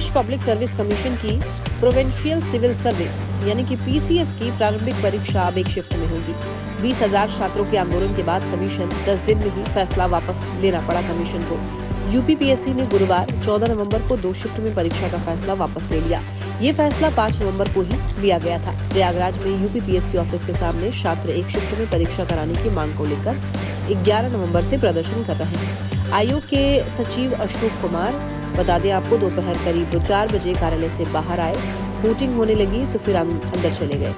प्रदेश public service commission की provincial civil service यानी कि पीसीएस की प्रारंभिक परीक्षा अब एक शिफ्ट में होगी। 20,000 छात्रों के आंदोलन के बाद कमीशन 10 दिन में ही फैसला वापस लेना पड़ा कमीशन को। यूपीपीएससी ने गुरुवार 14 नवंबर को 2 शिफ्ट में परीक्षा का फैसला वापस ले लिया। ये फैसला 5 नवंबर को ही लिया गया था। प्रयागराज में यूपीपीएससी ऑफिस के सामने छात्र एक शिफ्ट में परीक्षा कराने की मांग को लेकर 11 नवंबर से प्रदर्शन कर रहे हैं। आयोग के सचिव अशोक कुमार बता दें आपको, दोपहर करीब 4 बजे कार्यालय से बाहर आए, वोटिंग होने लगी तो फिर अंदर चले गए।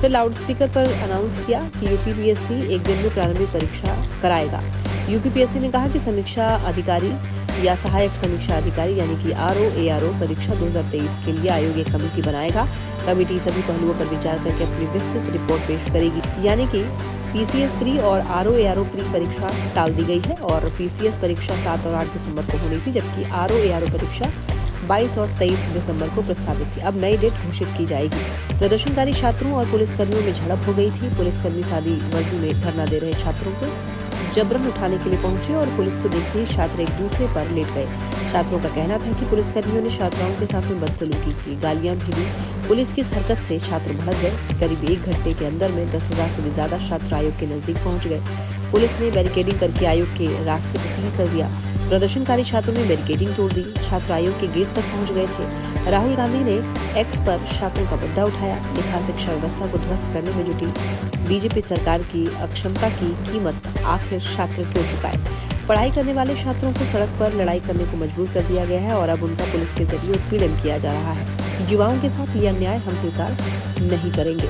फिर लाउडस्पीकर पर अनाउंस किया कि यूपीपीएससी एक दिन में प्रारंभिक परीक्षा कराएगा। यूपीपीएससी ने कहा कि समीक्षा अधिकारी या सहायक समीक्षा अधिकारी यानी कि आरओ परीक्षा 2023 के लिए आयोग एक कमेटी बनाएगा। कमेटी सभी पहलुओं पर विचार करके अपनी विस्तृत रिपोर्ट पेश करेगी। यानी कि पीसीएस प्री और आरओ प्री परीक्षा टाल दी गई है और पीसीएस परीक्षा 7 और 8 दिसंबर को होनी थी, जबकि आरओ परीक्षा 22 और 23 दिसंबर को प्रस्तावित थी। अब नई डेट घोषित की जाएगी। प्रदर्शनकारी छात्रों और पुलिसकर्मियों में झड़प हो गई थी। पुलिसकर्मी सादी वर्दी में धरना दे रहे छात्रों को जबरन उठाने के लिए पहुंचे और पुलिस को देखते ही छात्र एक दूसरे पर लेट गए। छात्रों का कहना था कि पुलिसकर्मियों ने छात्राओं के साथ में बदसलूकी की, गालियां भी दी। पुलिस की इस हरकत से छात्र भड़क गए। करीब 1 घंटे के अंदर में 10,000 से भी ज्यादा छात्र आयोग के नजदीक पहुंच गए। पुलिस ने बैरिकेडिंग करके आयोग के रास्ते को सील कर दिया। प्रदर्शनकारी छात्रों ने बैरिकेडिंग तोड़ दी। छात्र आयोग के गेट तक पहुंच गए थे। राहुल गांधी ने एक्स पर छात्रों का मुद्दा उठाया, लिखा शिक्षा व्यवस्था को ध्वस्त करने में जुटी बीजेपी सरकार की अक्षमता की कीमत आखिर छात्र क्यों चुकाए। पढ़ाई करने वाले छात्रों को सड़क पर लड़ाई करने को मजबूर कर दिया गया है और अब उनका पुलिस के जरिए उत्पीड़न किया जा रहा है। युवाओं के साथ यह अन्याय हम स्वीकार नहीं करेंगे।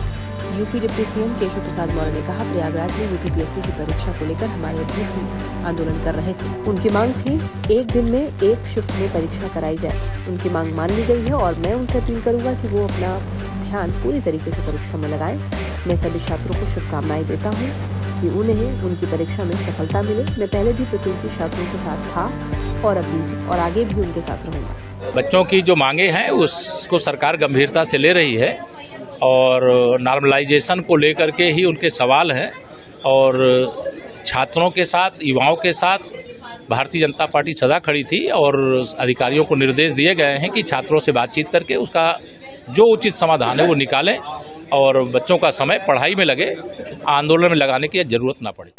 UP deputy CM Keshav Prasad Maurya ने कहा, प्रयागराज में यूपीपीएससी की परीक्षा को लेकर हमारे अभ्यर्थी आंदोलन कर रहे थे। उनकी मांग थी एक दिन में एक शिफ्ट में परीक्षा कराई जाए। उनकी मांग मान ली गई है और मैं उनसे अपील करूंगा कि वो अपना ध्यान पूरी तरीके से परीक्षा में लगाएं। मैं सभी छात्रों को शुभकामनाएं देता हूं कि उन्हें उनकी परीक्षा में सफलता मिले। मैं पहले भी प्रतियोगी छात्रों के साथ था और अब भी और आगे भी उनके साथ रहूंगा। बच्चों की जो मांगे हैं उसको सरकार गंभीरता से ले रही है और नॉर्मलाइजेशन को लेकर के ही उनके सवाल हैं और छात्रों के साथ, युवाओं के साथ भारतीय जनता पार्टी सदा खड़ी थी और अधिकारियों को निर्देश दिए गए हैं कि छात्रों से बातचीत करके उसका जो उचित समाधान है वो निकालें और बच्चों का समय पढ़ाई में लगे, आंदोलन में लगाने की जरूरत ना पड़े।